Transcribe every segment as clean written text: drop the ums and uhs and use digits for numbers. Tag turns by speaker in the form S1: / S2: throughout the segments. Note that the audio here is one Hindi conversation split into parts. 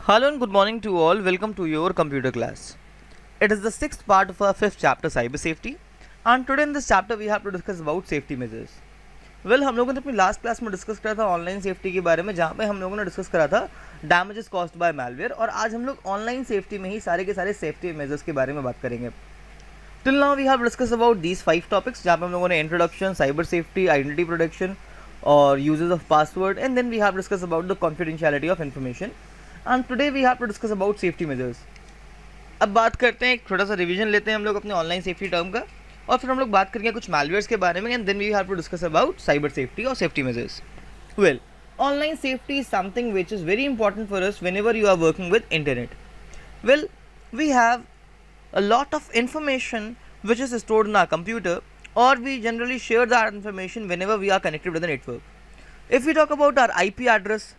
S1: Hello and good morning to all. Welcome to your computer class. It is the sixth part of our fifth chapter, cyber safety. And today in this chapter we have to discuss about safety measures. Well, हम लोगों ने अपनी लास्ट क्लास में डिस्कस करा था ऑनलाइन सेफ्टी के बारे में, जहाँ पे हम लोगों ने डिस्कस करा था डैमेजेस कॉज्ड बाय मैलवेयर, और आज हम लोग ऑनलाइन सेफ्टी में ही सारे के सारे सेफ्टी मेजर्स के बारे में बात करेंगे. Till now we have discuss about these 5 topics, जहाँ पे हम लोगों ने introduction, cyber safety, identity protection और uses of password, and then we have discuss about the confidentiality of information. And today we have to discuss about safety measures. अब बात करते हैं, एक छोटा सा रिवीजन लेते हैं हम लोग अपने ऑनलाइन सेफ्टी टर्म का, और फिर हम लोग बात करेंगे कुछ मैलवेयर्स के बारे में, and then we have to discuss about cyber safety और safety measures. Well, online safety is something which is very important for us whenever you are working with internet. Well, we have a lot of information which is stored in our computer, or we generally share that information whenever we are connected with the network. If we talk about our IP address,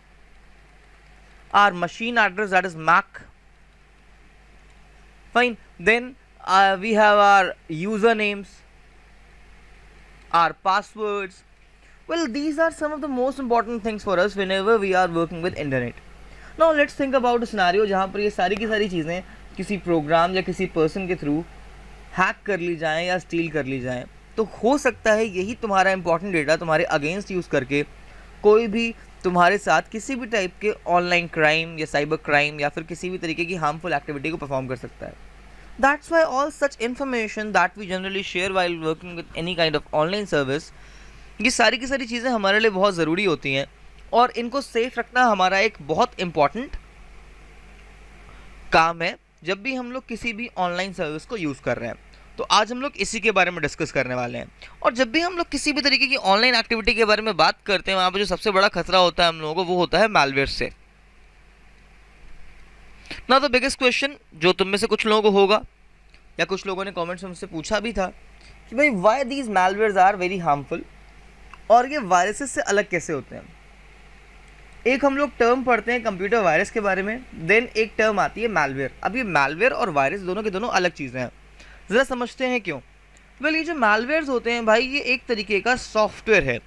S1: our machine address, that is MAC, fine, then we have our usernames, our passwords. Well, these are some of the most important things for us whenever we are working with internet. Now let's think about a scenario जहाँ पर ये सारी की सारी चीज़ें किसी प्रोग्राम या किसी पर्सन के थ्रू हैक कर ली जाएं या स्टील कर ली जाएं. तो हो सकता है यही तुम्हारा इंपॉर्टेंट डेटा तुम्हारे अगेंस्ट यूज़ करके कोई भी तुम्हारे साथ किसी भी टाइप के ऑनलाइन क्राइम या साइबर क्राइम या फिर किसी भी तरीके की हार्मफुल एक्टिविटी को परफॉर्म कर सकता है. That's why all such information that we generally share while working with any kind of online service, ये सारी की सारी चीज़ें हमारे लिए बहुत ज़रूरी होती हैं, और इनको सेफ रखना हमारा एक बहुत इम्पॉर्टेंट काम है जब भी हम लोग किसी भी ऑनलाइन सर्विस को यूज़ कर रहे हैं. तो आज हम लोग इसी के बारे में डिस्कस करने वाले हैं. और जब भी हम लोग किसी भी तरीके की ऑनलाइन एक्टिविटी के बारे में बात करते हैं, वहाँ पर जो सबसे बड़ा खतरा होता है हम लोगों को, वो होता है मैलवेयर से. ना द बिगेस्ट क्वेश्चन जो तुम में से कुछ लोगों को होगा, या कुछ लोगों ने कमेंट्स में मुझसे पूछा भी था कि भाई why these malwares are very harmful, और ये वायरसेस से अलग कैसे होते हैं. एक हम लोग टर्म पढ़ते हैं कंप्यूटर वायरस के बारे में, देन एक टर्म आती है मैलवेयर. अब ये मैलवेयर और वायरस दोनों के दोनों अलग चीज़ें हैं. ज़रा समझते हैं क्यों. वेल, ये जो मैलवेयर्स होते हैं भाई, ये एक तरीके का सॉफ्टवेयर है.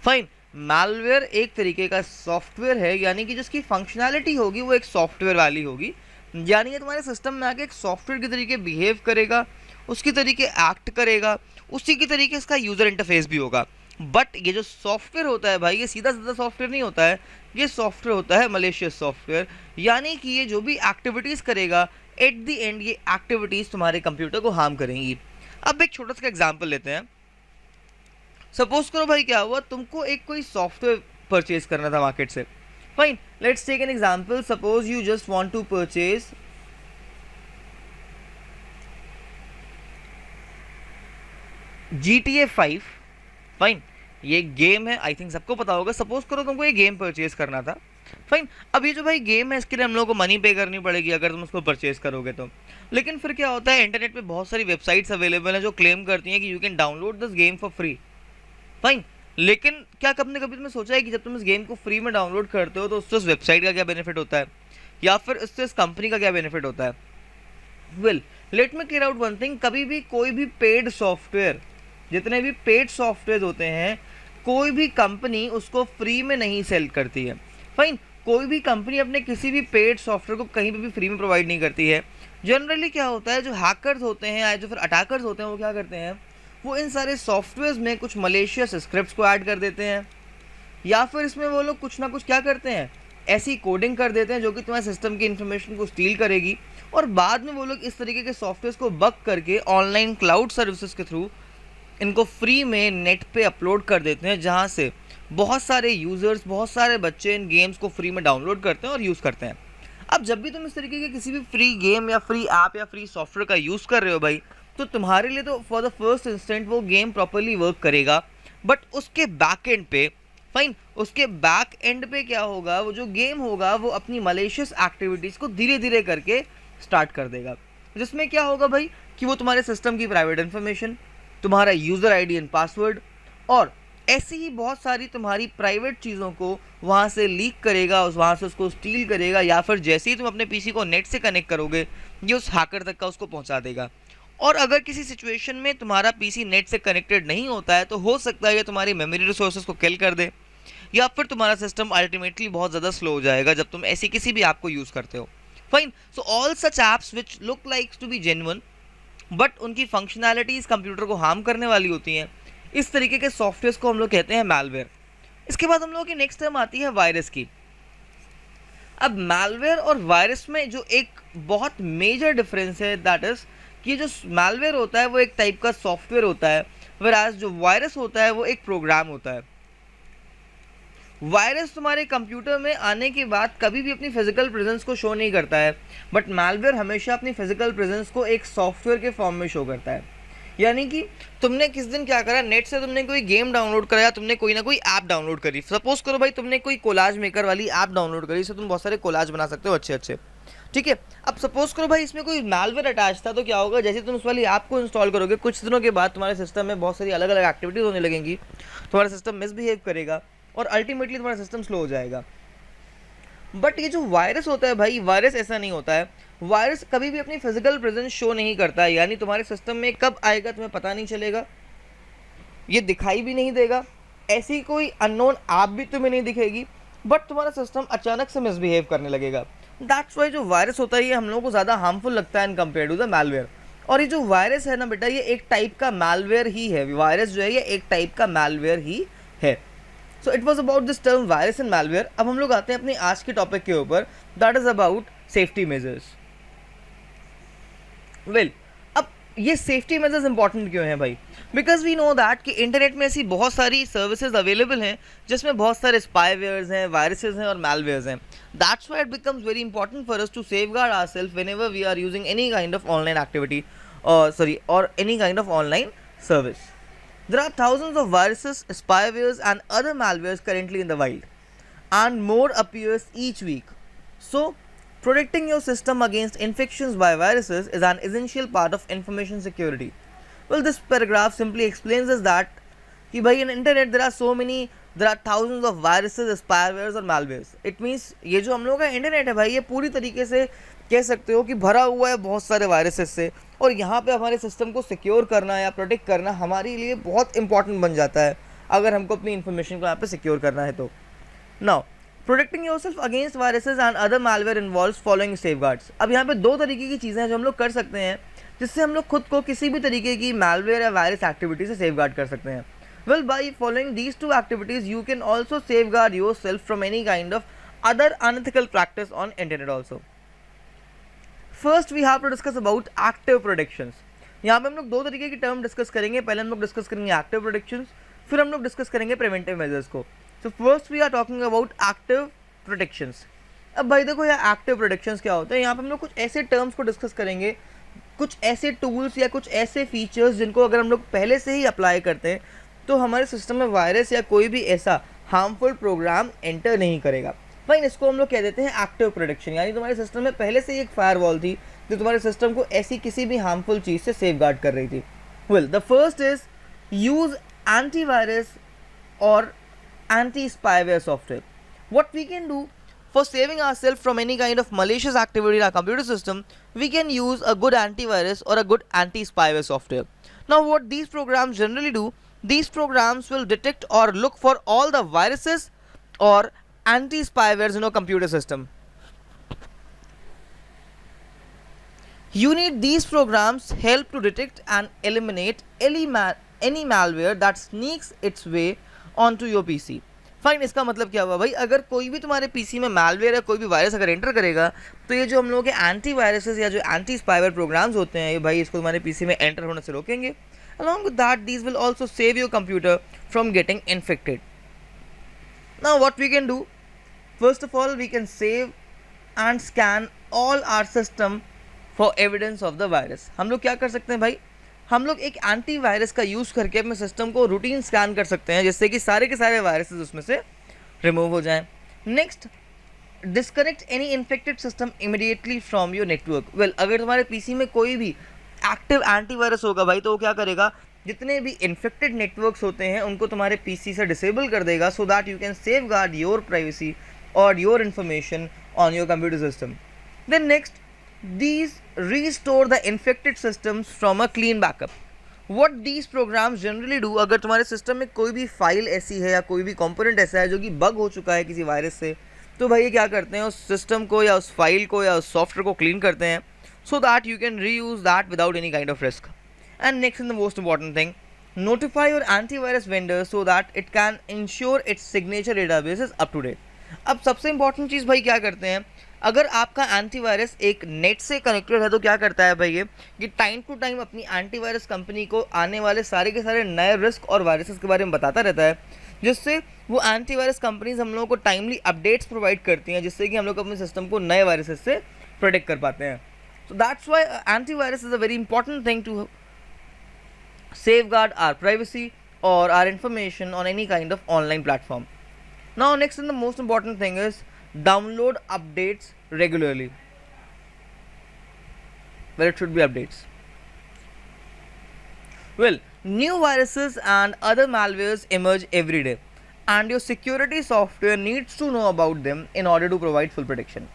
S1: फाइन, मैलवेयर एक तरीके का सॉफ्टवेयर है, यानी कि जिसकी फंक्शनैलिटी होगी वो एक सॉफ्टवेयर वाली होगी, यानी कि तुम्हारे सिस्टम में आके एक सॉफ्टवेयर के तरीके बिहेव करेगा, उसके तरीके एक्ट करेगा, उसी के तरीके इसका यूज़र इंटरफेस भी होगा. बट ये जो सॉफ्टवेयर होता है भाई, ये सीधा सीधा सॉफ्टवेयर नहीं होता है, ये सॉफ्टवेयर होता है मलेशियस सॉफ्टवेयर, यानी कि ये जो भी एक्टिविटीज़ करेगा एट द एंड ये एक्टिविटीज़ तुम्हारे कंप्यूटर को हार्म करेंगी. अब एक छोटा सा एग्जांपल लेते हैं. सपोज करो भाई क्या हुआ, तुमको एक कोई सॉफ्टवेयर परचेज करना था मार्केट से. Fine, let's take an example. Suppose you just want to purchase GTA 5. Fine, ये गेम है, आई थिंक सबको पता होगा. सपोज करो तुमको ये गेम परचेज करना था. फाइन, अब ये जो भाई गेम है, इसके लिए हम लोग को मनी पे करनी पड़ेगी अगर तुम उसको परचेज करोगे तो. लेकिन फिर क्या होता है, इंटरनेट पे बहुत सारी वेबसाइट्स अवेलेबल हैं जो क्लेम करती हैं कि you can download this game for free. Fine, लेकिन क्या कभी तुमने सोचा है कि जब तुम इस गेम को फ्री में डाउनलोड करते हो तो उससे उस वेबसाइट का क्या बेनिफिट होता है, या फिर उससे इस कंपनी का क्या बेनिफिट होता है. Well, let me clear out one thing. कभी भी कोई भी पेड सॉफ्टवेयर, जितने भी पेड सॉफ्टवेयर होते हैं, कोई भी कंपनी उसको फ्री में नहीं सेल करती है. फाइन, कोई भी कंपनी अपने किसी भी पेड सॉफ्टवेयर को कहीं पे भी फ्री में प्रोवाइड नहीं करती है. जनरली क्या होता है, जो हैकर्स होते हैं या जो फिर अटैकर्स होते हैं, वो क्या करते हैं, वो इन सारे सॉफ्टवेयर्स में कुछ मलेशियस स्क्रिप्ट्स को ऐड कर देते हैं, या फिर इसमें वो लोग कुछ ना कुछ क्या करते हैं, ऐसी कोडिंग कर देते हैं जो कि तुम्हारे सिस्टम की इन्फॉर्मेशन को स्टील करेगी, और बाद में वो लोग इस तरीके के सॉफ्टवेयर को बग करके ऑनलाइन क्लाउड सर्विसेज के थ्रू इनको फ्री में नेट पे अपलोड कर देते हैं, जहाँ से बहुत सारे यूज़र्स, बहुत सारे बच्चे इन गेम्स को फ्री में डाउनलोड करते हैं और यूज़ करते हैं. अब जब भी तुम इस तरीके के किसी भी फ्री गेम या फ्री ऐप या फ्री सॉफ्टवेयर का यूज़ कर रहे हो भाई, तो तुम्हारे लिए तो फॉर द फर्स्ट इंस्टेंट वो गेम प्रॉपरली वर्क करेगा, बट उसके बैक एंड पे, फाइन, उसके बैक एंड पे क्या होगा, वो जो गेम होगा वो अपनी मलेशियस एक्टिविटीज़ को धीरे धीरे करके स्टार्ट कर देगा, जिसमें क्या होगा भाई कि वो तुम्हारे सिस्टम की प्राइवेट इन्फॉर्मेशन, तुम्हारा यूज़र आईडी एंड पासवर्ड, और ऐसी ही बहुत सारी तुम्हारी प्राइवेट चीज़ों को वहाँ से लीक करेगा, वहाँ से उसको स्टील करेगा, या फिर जैसे ही तुम अपने पीसी को नेट से कनेक्ट करोगे, ये उस हैकर तक का उसको पहुँचा देगा. और अगर किसी सिचुएशन में तुम्हारा पीसी नेट से कनेक्टेड नहीं होता है, तो हो सकता है ये तुम्हारी मेमोरी रिसोर्सेज को किल कर दे, या फिर तुम्हारा सिस्टम अल्टीमेटली बहुत ज़्यादा स्लो हो जाएगा जब तुम ऐसी किसी भी ऐप को यूज़ करते हो। Fine, so all such apps which look like to be genuine but उनकी फंक्शनैलिटीज़ कंप्यूटर को हार्म करने वाली होती हैं, इस तरीके के सॉफ्टवेयर को हम लोग कहते हैं मैलवेयर। इसके बाद हम लोगों की नेक्स्ट टर्म आती है वायरस की। अब मैलवेयर और वायरस में जो एक बहुत मेजर डिफरेंस है दैट इज कि जो मैलवेयर होता है वो एक टाइप का सॉफ्टवेयर होता है, whereas जो वायरस होता है वो एक प्रोग्राम होता है। वायरस तुम्हारे कंप्यूटर में आने के बाद कभी भी अपनी फिजिकल प्रेजेंस को शो नहीं करता है, बट मैलवेयर हमेशा अपनी फिजिकल प्रेजेंस को एक सॉफ्टवेयर के फॉर्म में शो करता है। यानी कि तुमने किस दिन क्या करा, नेट से तुमने कोई गेम डाउनलोड करा या तुमने कोई ना कोई ऐप डाउनलोड करी। सपोज करो भाई तुमने कोई कोलाज मेकर वाली ऐप डाउनलोड करी, इससे तुम बहुत सारे कोलाज बना सकते हो अच्छे अच्छे, ठीक है। अब सपोज करो भाई इसमें कोई मैलवेयर अटैच था, तो क्या होगा, जैसे तुम उस वाली ऐप को इंस्टॉल करोगे कुछ दिनों के बाद तुम्हारे सिस्टम में बहुत सारी अलग अलग एक्टिविटीज़ होने लगेंगी, तुम्हारा सिस्टम मिसबिहेव करेगा और अल्टीमेटली तुम्हारा सिस्टम स्लो हो जाएगा। बट ये जो वायरस होता है भाई, वायरस ऐसा नहीं होता है। वायरस कभी भी अपनी फिजिकल प्रेजेंस शो नहीं करता है, यानी तुम्हारे सिस्टम में कब आएगा तुम्हें पता नहीं चलेगा, ये दिखाई भी नहीं देगा, ऐसी कोई अननोन ऐप भी तुम्हें नहीं दिखेगी, बट तुम्हारा सिस्टम अचानक से मिसबिहेव करने लगेगा। दैट्स वाई जो वायरस होता है ये हम लोगों को ज़्यादा हार्मफुल लगता है in compare to the malware. और ये जो वायरस है ना बेटा, ये एक टाइप का मैलवेयर ही है। वायरस जो है ये एक टाइप का मैलवेयर ही है। So it was about this term virus and malware. अब हम लोग आते हैं अपने आज के टॉपिक के ऊपर, that is about safety measures. Well, अब ये सेफ्टी मेजर्स इंपॉर्टेंट क्यों हैं भाई? बिकॉज वी नो दैट कि इंटरनेट में ऐसी बहुत सारी सर्विसेज अवेलेबल हैं जिसमें बहुत सारे स्पाईवेयर्स हैं, वायरसेस हैं और मैलवेयर्स हैं। That's why it becomes very important for us to safeguard ourself whenever we are using any kind of online activity or any kind of online service. There are thousands of viruses, spywares and other malwares currently in the wild, and more appears each week. So protecting your system against infections by viruses is an essential part of information security. Well, this paragraph simply explains us that कि भाई in internet there are thousands of viruses, spywares और malwares. It means ये जो हम लोग का इंटरनेट है भाई, ये पूरी तरीके से कह सकते हो कि भरा हुआ है बहुत सारे वायरसेस से, और यहाँ पे हमारे सिस्टम को सिक्योर करना या प्रोटेक्ट करना हमारे लिए बहुत इंपॉर्टेंट बन जाता है अगर हमको अपनी इन्फॉर्मेशन को यहाँ पे सिक्योर करना है तो। Now protecting yourself against viruses and other malware involves following safeguards. अब यहाँ पे दो तरीके की चीज़ें हैं जो हम लोग कर सकते हैं जिससे हम लोग खुद को किसी भी तरीके की मैलवेयर या वायरस एक्टिविटी से सेफगार्ड कर सकते हैं। Well, by following these two activities you can also safeguard yourself from any kind of other unethical practice on internet also. First we have to discuss about active protections. यहाँ पे हम लोग दो तरीके की टर्म डिस्कस करेंगे। पहले हम लोग डिस्कस करेंगे एक्टिव प्रोटेक्शंस, फिर हम लोग डिस्कस करेंगे प्रिवेंटिव मेजर्स को। So first we are talking about active protections. अब भाई देखो यार, एक्टिव प्रोटेक्शंस क्या होते हैं, यहाँ पे हम लोग कुछ ऐसे टर्म्स को डिस्कस करेंगे, कुछ ऐसे टूल्स या कुछ ऐसे फीचर्स जिनको अगर हम लोग पहले से ही अप्लाई करते हैं तो हमारे सिस्टम में वायरस या कोई भी ऐसा हार्मफुल प्रोग्राम एंटर नहीं करेगा। भाई इसको हम लोग कह देते हैं एक्टिव प्रोटेक्शन, यानी तुम्हारे सिस्टम में पहले से ही एक फायरवॉल थी जो तुम्हारे सिस्टम को ऐसी किसी भी हार्मफुल चीज़ से सेफगार्ड कर रही थी। Well, the first is use antivirus और anti spyware software. What we can do for saving ourselves from any kind of malicious activity in our computer system, we can use a good antivirus or a good anti-spyware software. Now what these programs generally do, these programs will detect or look for all the viruses or anti-spywares in your computer system. You need these programs help to detect and eliminate any malware that sneaks its way onto your PC. Fine, इसका मतलब क्या हुआ भाई, अगर कोई भी तुम्हारे पीसी में मैलवेयर या कोई भी वायरस अगर एंटर करेगा तो ये जो हम लोगों के एंटी वायरसेस या जो एंटी स्पाईवेयर प्रोग्राम्स होते हैं ये भाई इसको तुम्हारे पीसी में एंटर होने से रोकेंगे। Along with that these will also save your computer from getting infected. Now what we can do, first of all we can save and scan all our system for evidence of the virus. हम लोग क्या कर सकते हैं भाई, हम लोग एक एंटीवायरस का यूज़ करके अपने सिस्टम को रूटीन स्कैन कर सकते हैं जिससे कि सारे के सारे वायरसेस उसमें से रिमूव हो जाएं। Next, disconnect any infected system immediately from your network. Well, अगर तुम्हारे पीसी में कोई भी एक्टिव एंटीवायरस होगा भाई तो वो क्या करेगा, जितने भी इन्फेक्टेड नेटवर्क्स होते हैं उनको तुम्हारे पीसी से डिसेबल कर देगा so that you can safeguard your privacy और your information on your computer system. Then next, these restore the infected systems from a clean backup. What these programs generally do, अगर तुम्हारे सिस्टम में कोई भी फाइल ऐसी है या कोई भी कंपोनेंट ऐसा है जो कि बग हो चुका है किसी वायरस से, तो भाई ये क्या करते हैं, उस सिस्टम को या उस फाइल को या उस सॉफ्टवेयर को क्लीन करते हैं, सो that you can reuse that without any kind of risk. And next in the most important thing, notify your antivirus vendor so that it can ensure its signature database is up to date. अब सबसे इंपॉर्टेंट चीज़ भाई क्या करते हैं, अगर आपका एंटीवायरस एक नेट से कनेक्टेड है तो क्या करता है भाई ये कि टाइम टू टाइम अपनी एंटीवायरस कंपनी को आने वाले सारे के सारे नए रिस्क और वायरसेस के बारे में बताता रहता है, जिससे वो एंटीवायरस कंपनीज हम लोगों को टाइमली अपडेट्स प्रोवाइड करती हैं, जिससे कि हम लोग अपने सिस्टम को नए वायरसेस से प्रोटेक्ट कर पाते हैं. So that's why antivirus is a very important thing to safeguard our privacy or our information on any kind of online platform. Now next and the most important thing is download updates regularly. Well, it should be updates. Well, new viruses and other malwares emerge every day, and your security software needs to know about them in order to provide full protection.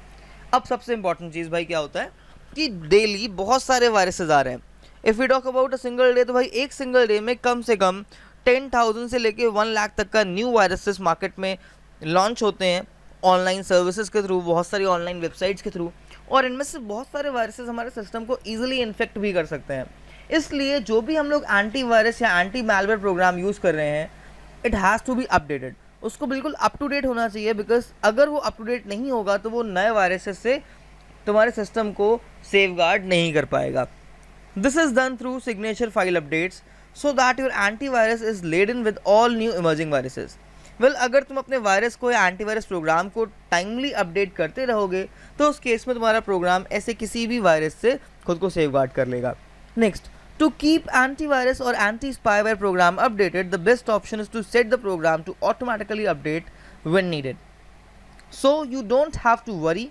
S1: अब सबसे इंपॉर्टेंट चीज़ भाई क्या होता है कि डेली बहुत सारे वायरसेस आ रहे हैं. If you talk about a single day, तो भाई एक सिंगल डे में कम से कम 10,000 से लेके 1 लाख तक का न्यू वायरसेस मार्केट में लॉन्च होते हैं ऑनलाइन सर्विसेज के थ्रू, बहुत सारी ऑनलाइन वेबसाइट्स के थ्रू, और इनमें से बहुत सारे वायरसेस हमारे सिस्टम को ईजिली इन्फेक्ट भी कर सकते हैं. इसलिए जो भी हम लोग एंटीवायरस या एंटी मैलवेयर प्रोग्राम यूज़ कर रहे हैं, it has to be updated. उसको बिल्कुल अप टू डेट होना चाहिए, बिकॉज अगर वो अप टू डेट नहीं होगा तो वो नए वायरसेस से तुम्हारे सिस्टम को सेफगार्ड नहीं कर पाएगा. This is done through signature file updates so that your antivirus is laden with all new emerging viruses. Well, अगर तुम अपने वायरस को या एंटीवायरस प्रोग्राम को टाइमली अपडेट करते रहोगे तो उस केस में तुम्हारा प्रोग्राम ऐसे किसी भी वायरस से खुद को सेफगार्ड कर लेगा. Next, to keep antivirus or anti-spyware program updated, the best option is to set the program to automatically update when needed. So you don't have to worry,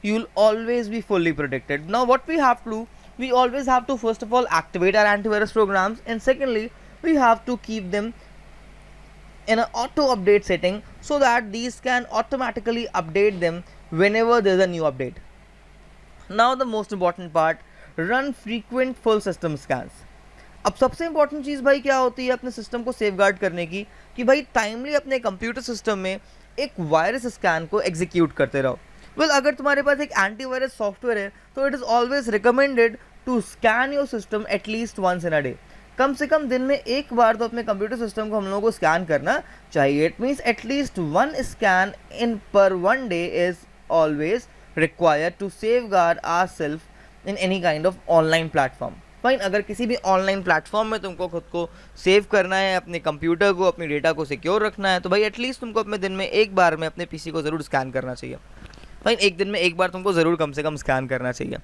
S1: you'll always be fully protected. Now what we have to do, we always have to first of all activate our antivirus programs, and secondly we have to keep them in an auto update setting so that these can automatically update them whenever there's a new update. Now the most important part, run frequent full system scans. अब सबसे इंपॉर्टेंट चीज़ भाई क्या होती है अपने सिस्टम को सेफगार्ड करने की, कि भाई टाइमली अपने कंप्यूटर सिस्टम में एक वायरस स्कैन को एग्जीक्यूट करते रहो. वेल, अगर तुम्हारे पास एक एंटीवायरस सॉफ्टवेयर है तो it is always recommended to scan your system at least once in a day. कम से कम दिन में एक बार तो अपने कंप्यूटर सिस्टम को हम लोगों को स्कैन करना चाहिए. It means at least 1 scan in per 1 day is always required to safeguard ourself in any kind of online platform. Fine, अगर किसी भी ऑनलाइन प्लेटफॉर्म में तुमको खुद को सेव करना है, अपने कंप्यूटर को, अपनी डेटा को सिक्योर रखना है, तो भाई एटलीस्ट तुमको अपने दिन में एक बार में अपने पीसी को ज़रूर स्कैन करना चाहिए. फाइन, एक दिन में एक बार तुमको ज़रूर कम से कम स्कैन करना चाहिए.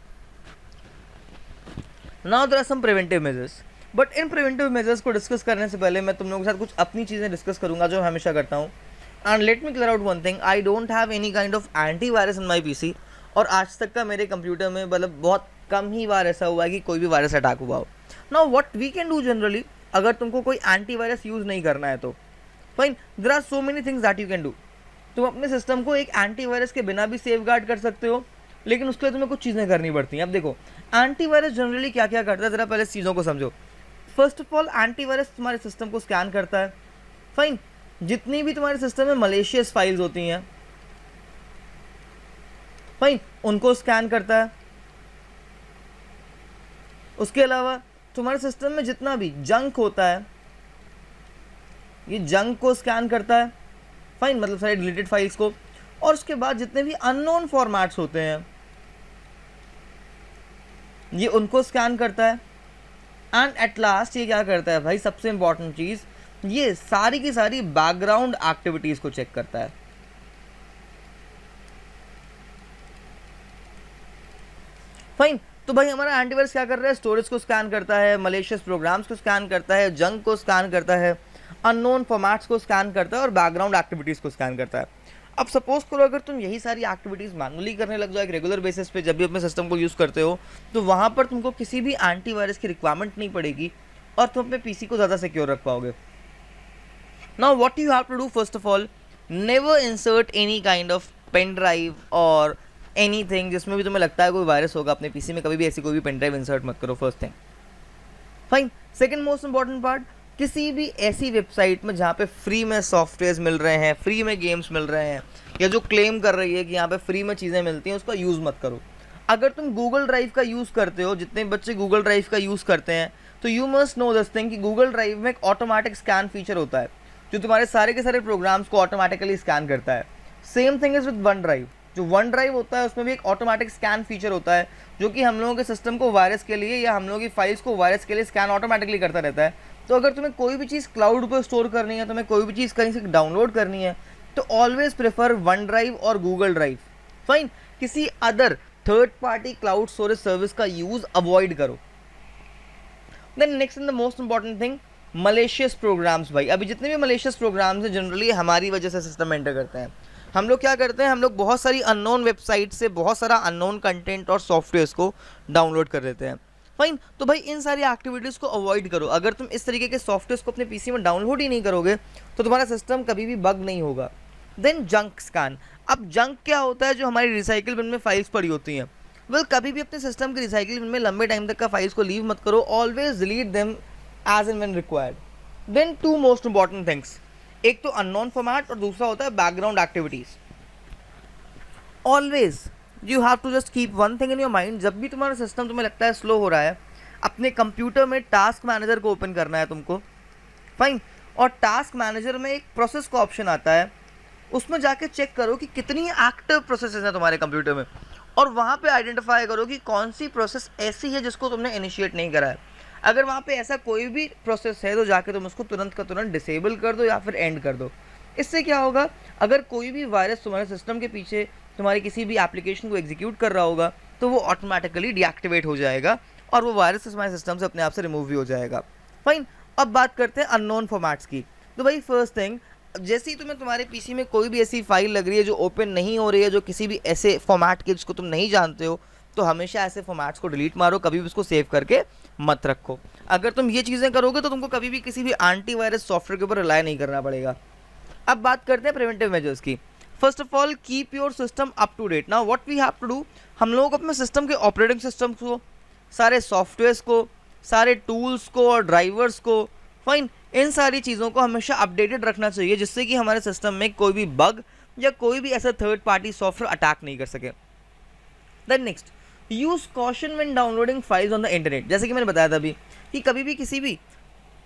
S1: Now there are some preventive measures, but in preventive measures को डिस्कस करने से पहले मैं तुम लोगों के साथ कुछ अपनी चीज़ें डिस्कस करूँगा जो मैं हमेशा करता हूँ. And let me clear out one thing, I don't have any kind of antivirus in my PC, और आज तक का मेरे कंप्यूटर में मतलब बहुत कम ही बार ऐसा हुआ है कि कोई भी वायरस अटैक हुआ हो. Now what we can do generally, अगर तुमको कोई एंटीवायरस यूज़ नहीं करना है तो fine, there are so many things that you can do. तुम अपने सिस्टम को एक एंटीवायरस के बिना भी सेफगार्ड कर सकते हो, लेकिन उसके लिए तुम्हें कुछ चीज़ें करनी पड़ती हैं. अब देखो, एंटीवायरस जनरली क्या क्या करता है, ज़रा पहले चीज़ों को समझो. फर्स्ट ऑफ ऑल, एंटीवायरस तुम्हारे सिस्टम को स्कैन करता है. फाइन, जितनी भी तुम्हारे सिस्टम में मलेशियस फाइल्स होती हैं, फाइन, उनको स्कैन करता है. उसके अलावा तुम्हारे सिस्टम में जितना भी जंक होता है, ये जंक को स्कैन करता है. फाइन, मतलब सारे डिलीटेड फाइल्स को. और उसके बाद जितने भी अननोन फॉर्मेट्स होते हैं, ये उनको स्कैन करता है. एंड एट लास्ट ये क्या करता है भाई, सबसे इंपॉर्टेंट चीज़, ये सारी की सारी बैकग्राउंड एक्टिविटीज़ को चेक करता है. फाइन, तो भाई हमारा एंटीवायरस क्या कर रहा है, स्टोरेज को स्कैन करता है, मलेशियस प्रोग्राम्स को स्कैन करता है, जंक को स्कैन करता है, अननोन फॉर्मेट्स को स्कैन करता है, और बैकग्राउंड एक्टिविटीज़ को स्कैन करता है. अब सपोज करो अगर तुम यही सारी एक्टिविटीज़ मैनुअली करने लग जाओ एक रेगुलर बेसिस पे, जब भी अपने सिस्टम को यूज़ करते हो, तो वहाँ पर तुमको किसी भी एंटीवायरस की रिक्वायरमेंट नहीं पड़ेगी और तुम अपने पीसी को ज़्यादा सिक्योर रख पाओगे. Now what you have to do, first of all, never insert any kind of pen drive और एनीथिंग जिसमें भी तुम्हें लगता है कोई वायरस होगा अपने पीसी में. कभी भी ऐसी कोई भी पेन ड्राइव इंसर्ट मत करो. First thing. Fine. Second most important part, किसी भी ऐसी वेबसाइट में जहाँ पे फ्री में सॉफ्टवेयर मिल रहे हैं, फ्री में गेम्स मिल रहे हैं, या जो क्लेम कर रही है कि यहाँ पे फ्री में चीज़ें मिलती हैं, उसका यूज़ मत करो। अगर तुम गूगल ड्राइव का यूज़ करते हो, जितने बच्चे गूगल ड्राइव का यूज़ करते हैं, तो you must know this thing कि गूगल ड्राइव में एक ऑटोमेटिक स्कैन फीचर होता है जो तुम्हारे सारे के सारे प्रोग्राम्स को ऑटोमेटिकली स्कैन करता है। Same thing is with one drive. जो वन ड्राइव होता है उसमें भी एक ऑटोमेटिक स्कैन फीचर होता है जो कि हम लोगों के सिस्टम को वायरस के लिए या हम लोगों की फाइल्स को वायरस के लिए स्कैन ऑटोमेटिकली करता रहता है। तो अगर तुम्हें कोई भी चीज़ क्लाउड पर स्टोर करनी है, तुम्हें कोई भी चीज़ कहीं से डाउनलोड करनी है, तो ऑलवेज प्रेफर वन ड्राइव और गूगल ड्राइव। फाइन। किसी other third party cloud storage service का यूज़ अवॉइड करो। Then next in the most important thing, malicious programs. भाई अभी जितने भी मलेशियस प्रोग्राम्स हैं जनरली हमारी वजह से सिस्टम एंटर करते हैं। हम लोग क्या करते हैं, हम लोग बहुत सारी अननोन वेबसाइट से बहुत सारा अननोन कंटेंट और सॉफ्टवेयर्स को डाउनलोड कर लेते हैं। फाइन। तो भाई इन सारी एक्टिविटीज़ को अवॉइड करो। अगर तुम इस तरीके के सॉफ्टवेयर्स को अपने पीसी में डाउनलोड ही नहीं करोगे तो तुम्हारा सिस्टम कभी भी बग नहीं होगा। Then junk scan. अब जंक क्या होता है, जो हमारी रिसाइकिल बिन में फाइल्स पड़ी होती हैं। वेल कभी भी अपने सिस्टम के रिसाइकिल बिन में लंबे टाइम तक का फाइल्स को लीव मत करो, always delete them as and when required. Then two most important things, एक तो अननोन फॉर्मेट और दूसरा होता है background activities. Always you have to just keep one thing in your mind, जब भी तुम्हारा सिस्टम तुम्हें लगता है स्लो हो रहा है, अपने कंप्यूटर में टास्क मैनेजर को ओपन करना है तुमको। फाइन। और टास्क मैनेजर में एक प्रोसेस का ऑप्शन आता है, उसमें जाके चेक करो कि कितनी एक्टिव प्रोसेसेस हैं तुम्हारे कंप्यूटर में, और वहाँ पे आइडेंटिफाई करो कि कौन सी प्रोसेस ऐसी है जिसको तुमने इनिशिएट नहीं करा है। अगर वहाँ पे ऐसा कोई भी प्रोसेस है तो जाके तुम उसको तुरंत का तुरंत डिसेबल कर दो या फिर एंड कर दो। इससे क्या होगा, अगर कोई भी वायरस तुम्हारे सिस्टम के पीछे तुम्हारी किसी भी एप्लीकेशन को एग्जीक्यूट कर रहा होगा तो वो ऑटोमेटिकली डीएक्टिवेट हो जाएगा और वो वायरस हमारे सिस्टम से अपने आप से रिमूव भी हो जाएगा। फाइन। अब बात करते हैं अननोन फॉर्मेट्स की। तो भाई फर्स्ट थिंग, जैसे ही तुम्हें तुम्हारे पीसी में कोई भी ऐसी फाइल लग रही है जो ओपन नहीं हो रही है, जो किसी भी ऐसे फॉर्मेट के जिसको तुम नहीं जानते हो, तो हमेशा ऐसे फॉर्मेट्स को डिलीट मारो, कभी भी उसको सेव करके मत रखो। अगर तुम ये चीज़ें करोगे तो तुमको कभी भी किसी भी एंटीवायरस सॉफ्टवेयर के ऊपर रिलाई नहीं करना पड़ेगा। अब बात करते हैं प्रिवेंटिव मेजर्स की। First of all, keep your system up to date. Now what we have to do, हम लोगों को अपने सिस्टम के ऑपरेटिंग सिस्टम को, सारे सॉफ्टवेयर्स को, सारे टूल्स को और ड्राइवर्स को, फाइन, इन सारी चीज़ों को हमेशा अपडेटेड रखना चाहिए जिससे कि हमारे सिस्टम में कोई भी बग या कोई भी ऐसा थर्ड पार्टी सॉफ्टवेयर अटैक नहीं कर सके। Then next, use caution when downloading files on the internet. जैसे कि मैंने बताया था अभी कि कभी भी किसी भी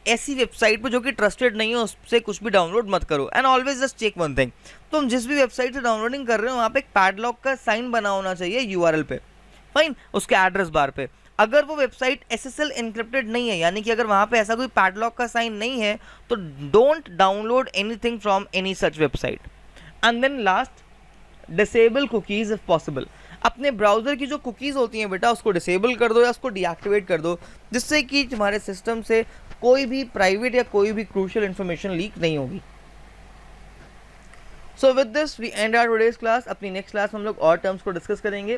S1: ऐसी वेबसाइट पर जो कि ट्रस्टेड नहीं हो उससे कुछ भी डाउनलोड मत करो। And always just check one thing, तुम जिस भी वेबसाइट से डाउनलोडिंग कर रहे हो वहाँ पे एक पैडलॉक का साइन बना होना चाहिए यूआरएल पे, फाइन, उसके एड्रेस बार पे। अगर वो वेबसाइट SSL इनक्रिप्टेड नहीं है, यानी कि अगर वहाँ पे ऐसा कोई पैडलॉक का साइन नहीं है, तो don't download anything from any such website. And then last, disable cookies if possible. अपने ब्राउज़र की जो कुकीज़ होती हैं बेटा उसको डिसेबल कर दो या उसको डीएक्टिवेट कर दो, जिससे कि तुम्हारे सिस्टम से कोई भी प्राइवेट या कोई भी क्रूशियल इन्फॉर्मेशन लीक नहीं होगी। So with this we end our today's class. अपनी नेक्स्ट क्लास में हम लोग और टर्म्स को डिस्कस करेंगे।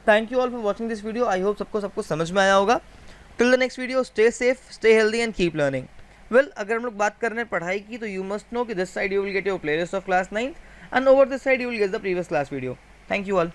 S1: Thank you all for watching this video. I hope सबको समझ में आया होगा। Till the next video, stay safe, stay healthy and keep learning. Well, अगर हम लोग बात कर रहे हैं पढ़ाई की, तो यू मस्ट नो कि this side you will get your playlist of class 9th and over this side you will get the previous class video. Thank you all.